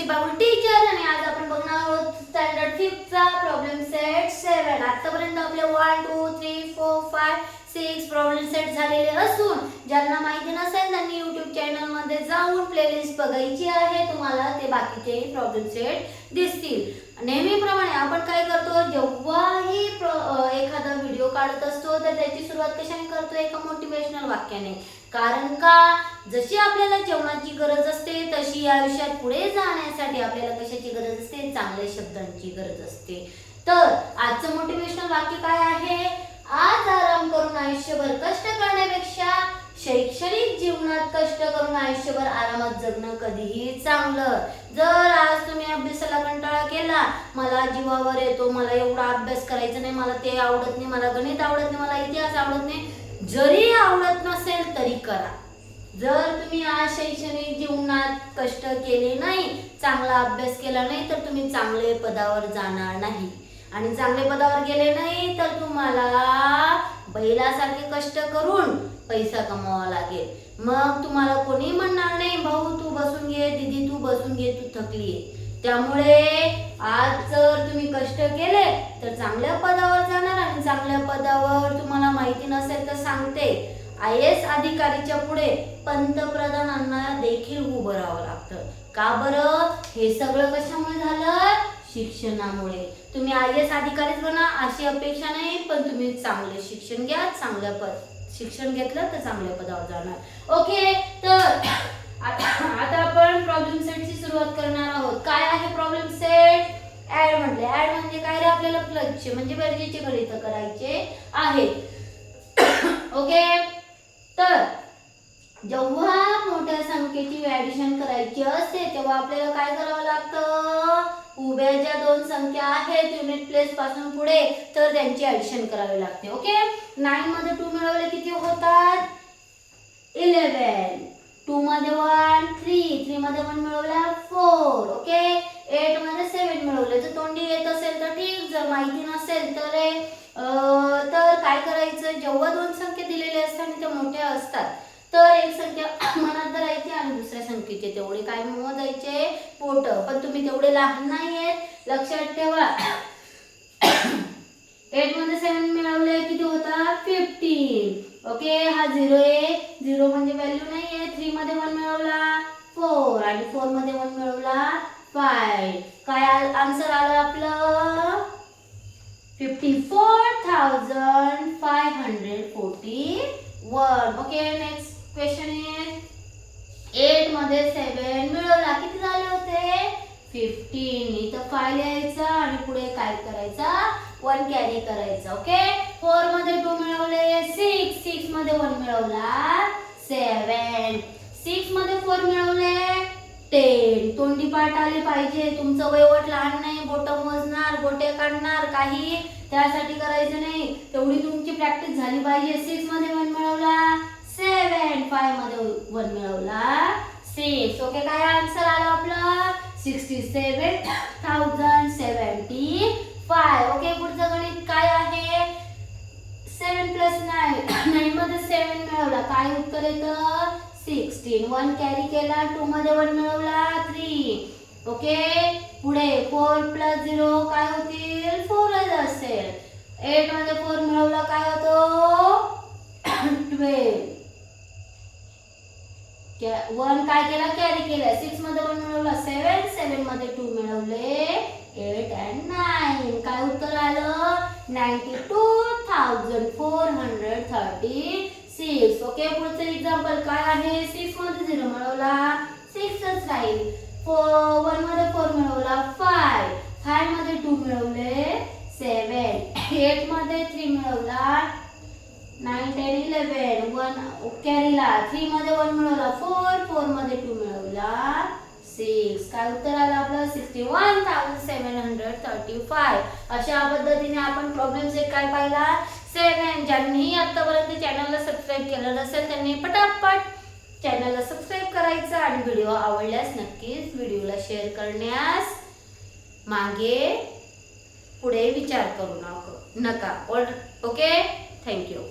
तुमची बाबुल टीचर आणि आज आपण बघणार आहोत स्टँडर्ड 5 चा प्रॉब्लेम सेट 7. आतापर्यंत आपले 1 2 3 4 5 6 प्रॉब्लेम सेट झालेले असून ज्यांना माहिती नसेल त्यांनी YouTube चॅनल मध्ये जाऊन प्लेलिस्ट बघायची आहे. तुम्हाला ते बाकीचे प्रॉब्लेम सेट दिसतील. नेहमीप्रमाणे आपण काय करतो, जेव्हाही एखादा व्हिडिओ काढत असतो तर त्याची सुरुवात कशाने करतो, एका मोटिवेशनल वाक्याने. कारण का, जशी आपल्याला जेवणाची गरज असते तशी आयुष्यात पुढे जाण्यासाठी आपल्याला कशाची गरज असते, चांगल्या शब्दांची गरज असते. तर आजचं मोटिवेशनल वाक्य काय आहे, आज आराम करून आयुष्यभर कष्ट करण्यापेक्षा शैक्षणिक जीवनात कष्ट करून आयुष्यभर आरामात जगणं कधीही चांगलं. जर आज तुम्ही अभ्यासाला कंटाळा केला, मला जीवावर येतो, मला एवढा अभ्यास करायचा नाही, मला ते आवडत नाही, मला गणित आवडत नाही, मला इतिहास आवडत नाही, जरी आवडत नसेल तरी करा. जर तुम्ही आज शैक्षणिक जीवनात कष्ट केले नाही, चांगला अभ्यास केला नाही, तर तुम्ही चांगले पदावर जाणार नाही. आणि चांगले पदावर गेले नाही तर तुम्हाला बैलासारखे कष्ट करून पैसा कमवावा लागेल. मग तुम्हाला कोणी म्हणणार नाही, भाऊ तू बसून घे, दीदी तू बसून घे, तू थकली. त्यामुळे आज जर तुम्ही कष्ट केले तर चांगल्या पदावर जाणार. आणि चांगल्या पदावर तुम्हाला माहिती नसेल तर सांगते, IAS अधिकारीच्या पुढे पंतप्रधानांना देखील उभं राहावं लागतं. का बरं? हे सगळं कशामुळे झालं, शिक्षणामुळे. तुम्ही IAS अधिकारीच बना अशी अपेक्षा नाही, पण तुम्ही चांगले शिक्षण घ्या, शिक्षण घेतलं तर चांगल्या पदावर जाणार. ओके, तर आता आपण प्रॉब्लेम सेटची सुरुवात करणार आहोत. काय आहे प्रॉब्लेम सेट? ऍड म्हटले. ऍड म्हणजे काय रे, आपल्याला प्लसचे म्हणजे बेरजेचे गणित करायचे आहेत. ओके, तर जेव्हा मोठ्या संख्येची ऍडिशन करायची असते तेव्हा आपल्याला काय करावं लागतं, उभ्या ज्या दोन संख्या आहेत युनिट प्लेस पासून पुढे तर त्यांची ऍडिशन करावी लागते. ओके, 9 मध्ये 2 मिळवले किती होतात, 11. 2 मध्ये 1 3 मध्ये 1 मिळवला 4. ओके, 8 मध्ये 7 मिळवले. जर तोंडी येत असेल तर ठीक, जर माहिती नसेल तर काय करायचं, जेव्हा दोन संख्या दिलेल्या असतात आणि त्या मोठ्या असतात तर एक संख्या मनात धरायची आणि दुसऱ्या संख्येचे तेवढे काय मोजायचे, पोट. पण तुम्ही तेवढे लहान नाहीयेत, लक्षात ठेवा. 8 मध्ये 7 मिळवले किती होता, 15. ओके, हा 0 आहे, 0 म्हणजे व्हॅल्यू नाहीये. 3 मध्ये 1 मिळवला 4 आणि 4 मध्ये 1 मिळवला 5. काय आन्सर आलं आपलं, 54,541. ओके, नेक्स्ट क्वेश्चन इज 8 मध्ये 7 मिळवला किती झाले होते, 15. इथं 5 लिहायचा आणि पुढे काय करायचा, 1 कॅरी करायचा. ओके, 4 मध्ये 2 मिळवले 6 मध्ये 1 मिळवला 7. 6 मध्ये 4 मिळवले 10. तोंडी पाठ आले पाहिजे. तुमचं वयोगट लहान नाही, बोट मोजणार, गोटे काढणार काही त्यासाठी करायचं नाही, तेवढी तुमची प्रॅक्टिस झाली पाहिजे. 6 मध्ये 1 मिळवला 7. 5 मध्ये 1 मिळवला 6. ओके, काय आन्सर आला आपला 67,075. ओके, पुढचं गणित काय आहे, 7 + 9. 9 मध्ये 7 मिळवला, काय उत्तर येतं 16. 1 कॅरी केला, 2 मध्ये 1 मिळवला 3. ओके, पुढे 4 + 0 काय होतील, 4 असेल. 8 मध्ये 4 मिळवला काय होतो 12. 1 काय केला, कॅरी केला. 6 मध्ये 1 मिळवला 7. 7 मध्ये 2 मिळवले 8 आणि 9. काय उत्तर आलं 92,436. ओके, पुढचं एक्झाम्पल काय आहे, 6 मध्ये 0 मिळवला 6च राहील. 1 मध्ये 4 मिळवला 5. 5 मध्ये 2 मिळवले 7. 8 मध्ये 3 मिळवला 9 10 11. 1 कॅरीला. 3 मध्ये 1 मिळवला 4. 4 मध्ये 2 मिळवला 6. काय उत्तर आलं आपलं 61,735. अशा पद्धतीने आपण प्रॉब्लेम सेट काय पाहिला 7. ज्यांनी आतापर्यंत चॅनलला सबस्क्राईब केलं नसेल त्यांनी पटापट चॅनलला सबस्क्राईब करायचं आणि व्हिडिओ आवडल्यास नक्कीच व्हिडिओला शेअर करण्यास मागे पुढे विचार करू नका. Okay, thank you.